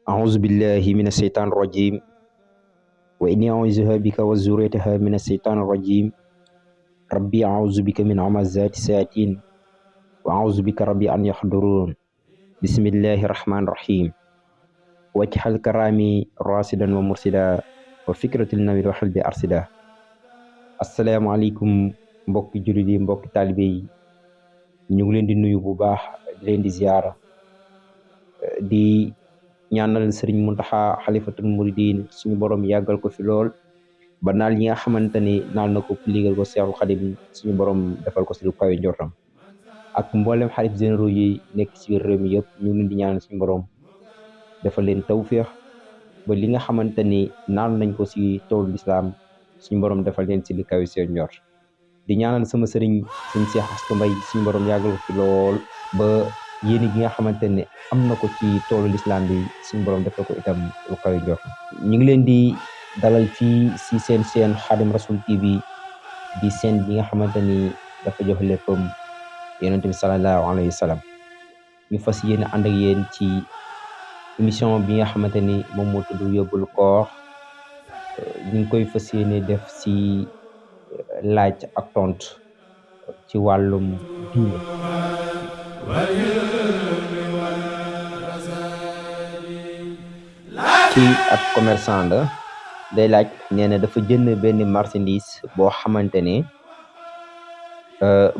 أعوذ بالله من الشيطان الرجيم وإني أعوذها بك وذريتها من الشيطان الرجيم ربي أعوذ بك من همزات الشياطين وأعوذ بك ربي أن يحضرون بسم الله الرحمن الرحيم واجعل كرامي راشدا ومرشدا وفكرة النبي وحلبي أرشدا السلام عليكم mbokki jullit yi mbokki taalibe yi ñu ngi leen di nuyu bu baax di leen di ziyaara di ñaanal sëriñ Muntaxa xalifatul muridin suñu borom yàggal ko fi lool ba naal yi nga xamante ni naal na ko liggéeyal ko Seexul Xadim suñu borom defal ko si lu kawe njortam ak mboolem xalif généraux yi nekk ci biir réew mi yëpp ñu ngi leen di ñaanal suñu borom defal leen tawféex ba li nga xamante ni naal nañ ko si toolu lislaam suñu borom defal leen si li kawe seen njort di ñaanal sama sëriñ suñu Seex Astu Mbay suñu borom yàggal ko fi lool ba yéene gi nga xamante ne am na ko ci toolu lislaam bi suñu borom defal ko itam lu kawe njort ñu ngi leen di dalal fii si seen Xaadim Rasul TV di seen bi nga xamante ni dafa jox léppam yonent bi sallallahu alayhi wa sallam ñu fas yéene ànd ak yéen ci émission bi nga xamante ni moom moo tudd yóbbul koor ñu ngi koy fas yéene def si laaj ak tontu ci wàllum diine kii ab commerçant la day laaj nee na dafa jënd benn marchandise boo xamante ne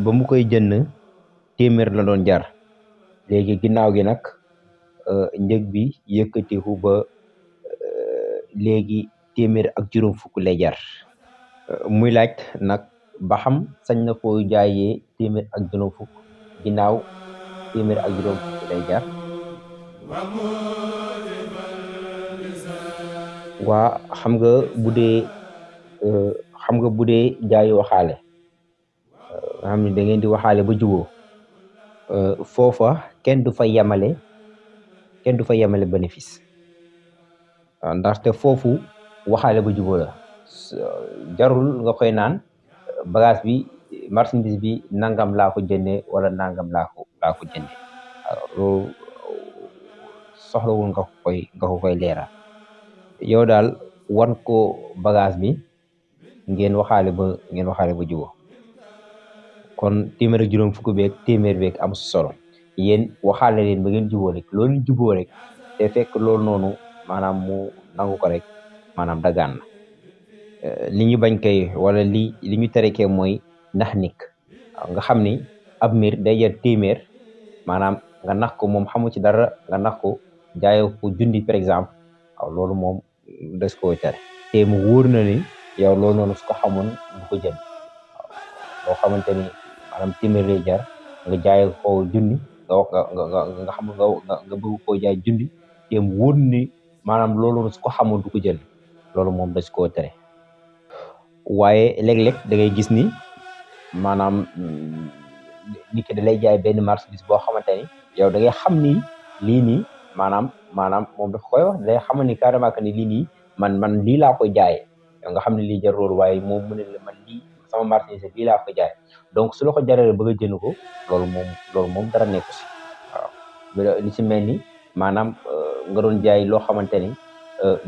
ba mu koy jënd téeméer la doon jar léegi ginnaaw gi nag njëg bi yëkkatiku ba léegi téeméer ak juróom fukk lay jar muy laaj nag ba xam sañ na koo jaayee téeméer ak juróom fukk ginnaaw téeméer ak juróom fukk lay jar waa xam nga bu dee jaay waxaale nga xam ne da ngeen di waxaale ba juboo foofa kenn du fa yemale bénéfice ndaxte foofu waxaale ba juboo la jarul nga koy naan bagage bi marchandise bi nangam laa ko jëndee wala nangam laa ko jëndee loolu soxlawul nga ko koy leeral yow daal wan ko bagage bi ngeen waxaale ba juboo kon téeméer ak juróom fukk beeg téeméer beeg am solo yéen waxaale leen ba ngeen juboo rek loolu juboo rek te fekk loolu noonu maanaam mu nangu ko rek maanaam dagaan na li ñu bañ kay wala li ñu tere kay mooy nax nik nga xam ni ab mbir day jar téeméer maanaam nga nax ko moom xamu ci dara nga nax ko jaayoo ko junni par exemple waaw loolu moom des koo tere te mu wóor na ni yow loolu noonu su ko xamoon du ko jënd waaw loo xamante ni maanaam téeméer lay jar nga jaayoo ko junni nga xam nga bëgg koo jaay junni te mu wóor ni maanaam loolu noonu su ko xamoon du ko jënd loolu moom des koo tere waaye léeg-léeg da ngay gis ni maanaam nit ki da lay jaay benn marchandise boo xamante ni yow da ngay xam ni lii nii maanaam moom dafa koy wax day xamal ni carrément que ni lii nii man lii laa koy jaayee yow nga xam ne lii jar loolu waaye moom mu ne la man lii sama marchandise lii laa koy jaay donc su la ko jaree bëgg a jënd ko loolu moom dara nekku si waaw li si mel ni maanaam nga doon jaay loo xamante ni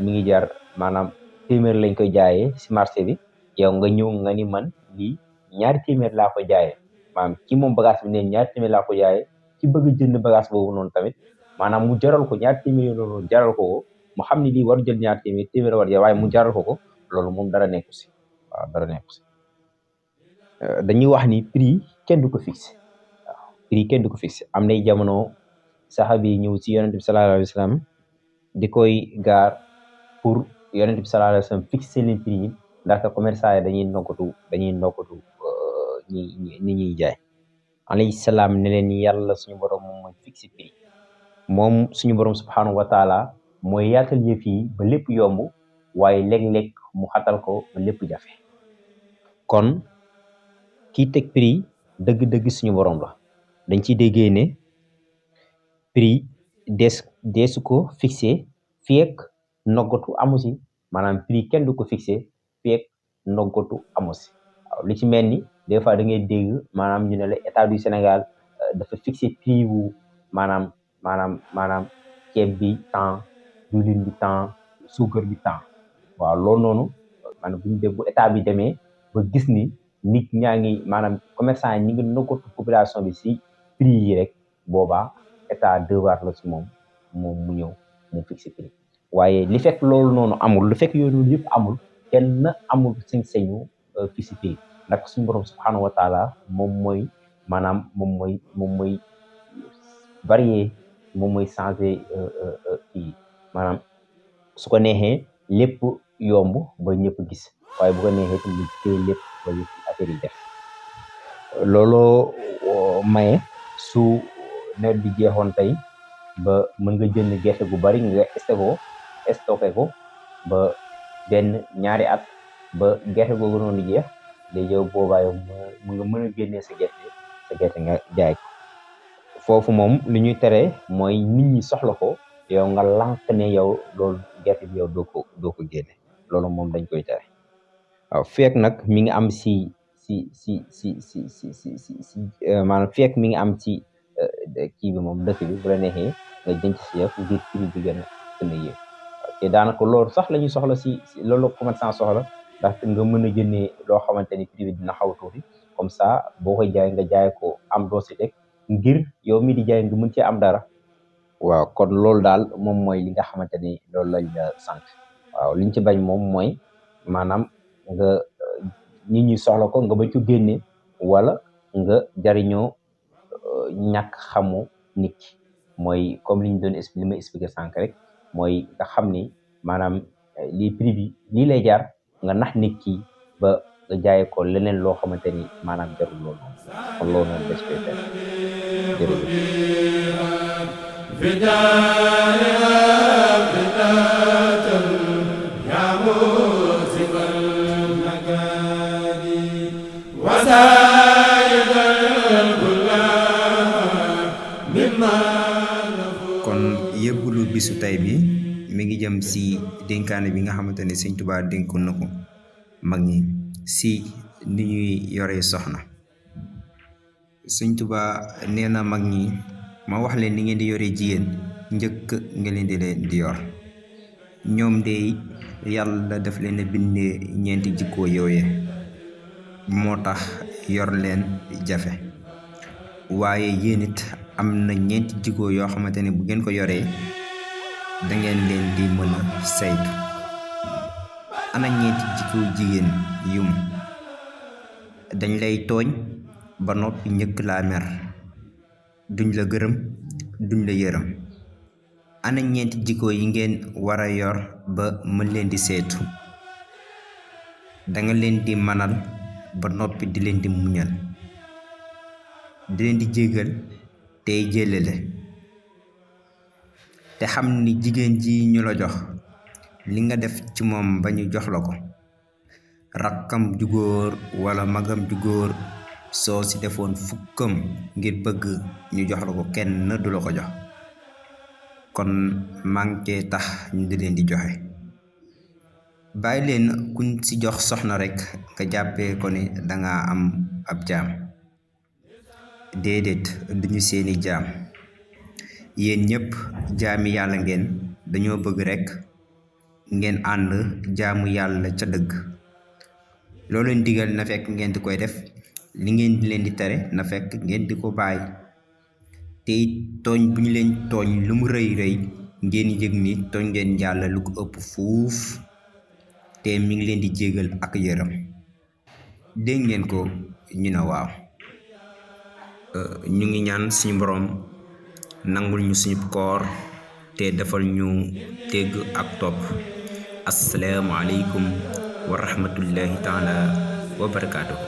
mi ngi jar maanaam téeméer lañ koy jaayee si marché bi yow nga ñëw nga ni man lii ñaari téeméer laa ko jaayee maanaam ci moom bagage bi ne ñaari téeméer laa ko jaayee ci bëgg a jënd bagage boobu noonu tamit maanaam mu jaral ko ñaari téeméer loolu jaral ko mu xam ni lii waru jël ñaari téeméer war waaye mu jaral ko loolu moom dara nekku si waaw dara nekku si dañuy wax ni prix kenn du ko fixé waaw prix kenn du ko fixé am nay jamono saxaabi yi ñëw ci yonent bi sallallahu alayhi wa sallam di koy gaar pour yonent bi sallallahu alayhi wa sallam fixé leen prix yi ndaxte commerçant yi dañuy nokkatu ñi ñuy jaay alayhi salaam ne leen yàlla suñu borom moom mooy fixé prix moom suñu borom subhanahu wa taala mooy yaatal yëf yi ba lépp yomb waaye léeg-léeg mu xatal ko ba lépp jafe kon kii teg prix dëgg-dëgg suñu borom la dañ ciy déggee ne prix deesu ko fixé feek noggatu amu si maanaam prix kenn du ko fixé feek noggatu amu si waaw li ci mel ni des fois da ngay dégg maanaam ñu ne la état du Sénégal dafa fixé prix wu maanaam ceeb bi temps diwlin bi temps suukar bi temps waaw loolu noonu maanaam bu état bi demee ba gis ni nit ñaa ngi maanaam commerçant yi ñi ngi nëkkatu population bi si prix yi rek boobaa état devoir la si moom mu ñëw mu fixé prix waaye li fekk loolu noonu amul li fekk yooyu noonu yëpp amul kenn amul sañ-sañu fixé prix ndax suñu borom subhanahu wa taala moom mooy maanaam moom mooy varié moom mooy changé kii maanaam su ko neexee lépp yomb ba ñëpp gis waaye bu ko neexee tamit téye lépp ba yëpp affaire yi def looloo maye su nawet bi jeexoon tey ba mën nga jënd gerte gu bari nga stocké ko ba benn ñaari at ba gerte googu noonu jeex léegi yow boobaa yow mu nga mën a génnee sa gerte nga jaay ko foofu moom li ñuy tere mooy nit ñi soxla ko yow nga lànk ne yow loolu gerte bi yow doo ko génne loolu moom dañ koy tere waaw feek nag mi ngi am si maanaam feek mi ngi am ci kii bi moom dëkk bi bu la neexee nga denc si yëf ngir prix bi gën a yéeg te daanaka loolu sax la ñuy soxla si loolu commerçant soxla ndax nga mën a jëndee loo xamante ni prix bi dina xaw a tuuti comme ça boo koy jaay nga jaay ko am doo si teg ngir yow mi di jaay nga mën cee am dara waaw kon loolu daal moom mooy li nga xamante ni loolu lañ la sant waaw liñ ci bañ moom mooy maanaam nga nit ñi soxla ko nga bañ ko génne wala nga jariñoo ñàkk xamu nit ki mooy comme li ñu doon li ma expliqué sànq rek mooy nga xam ni maanaam lii prix bi lii lay jaar nga nax nit ki ba nga jaay ko leneen loo xamante ni maanaam jarul loolu kon loolu noonu des koy def kon yëbbulu bisu tey bi mi ngi jëm si dénkaane bi nga xamante ne Sëñ Tuubaa dénkoon na ko mag ñi si ni ñuy yoree soxna Sëñ Tuubaa nee na mag ñi ma wax leen ni ngeen di yoree jigéen njëkk nga leen di yor ñoom de yàlla daf leen a bindee ñeenti jikkoo yooye moo tax yor leen jafe waaye yéen it am na ñeenti jikko yoo xamante ne bu ngeen ko yoree da ngeen leen di mën a saytu ana ñeenti jikko jigéen yum dañ lay tooñ ba noppi ñëkk laa mer duñ la gërëm duñ la yërëm ana ñeenti jikko yi ngeen war a yor ba mën leen di seetu danga leen di manal ba noppi di leen di muñal di leen di jéggal tey jëlale te xam ni jigéen ji ñu la jox li nga def ci moom ba ñu jox la ko rakkam ju góor wala magam ju góor soo ci defoon fukkam ngir bëgg ñu jox la ko kenn du la ko jox kon manqué tax ñu di leen di joxe bàyyi leen kuñ ci jox soxna rekk nga jàppee ko ne danga am ab jaam déedéet duñu seeni jaam yéen ñépp jaami yàlla ngeen dañoo bëgg rekk ngeen ànd jaamu yàlla ca dëgg loo leen digal na fekk ngeen di koy def li ngeen di leen di tere na fekk ngeen di ko bàyyi te it tooñ bu ñu leen tooñ lu mu rëy rëy ngeen yëg ni tooñ ngeen yàlla lu ko ëpp fuuf te mi ngi leen di jégal ak yërëm dégg ngeen ko ñu ne waaw ñu ngi ñaan suñu boroom nangul ñu suñu koor te defal ñu dégg ak topp assalaamu aleykum wa rahmatullahi taala wa barakaatuhu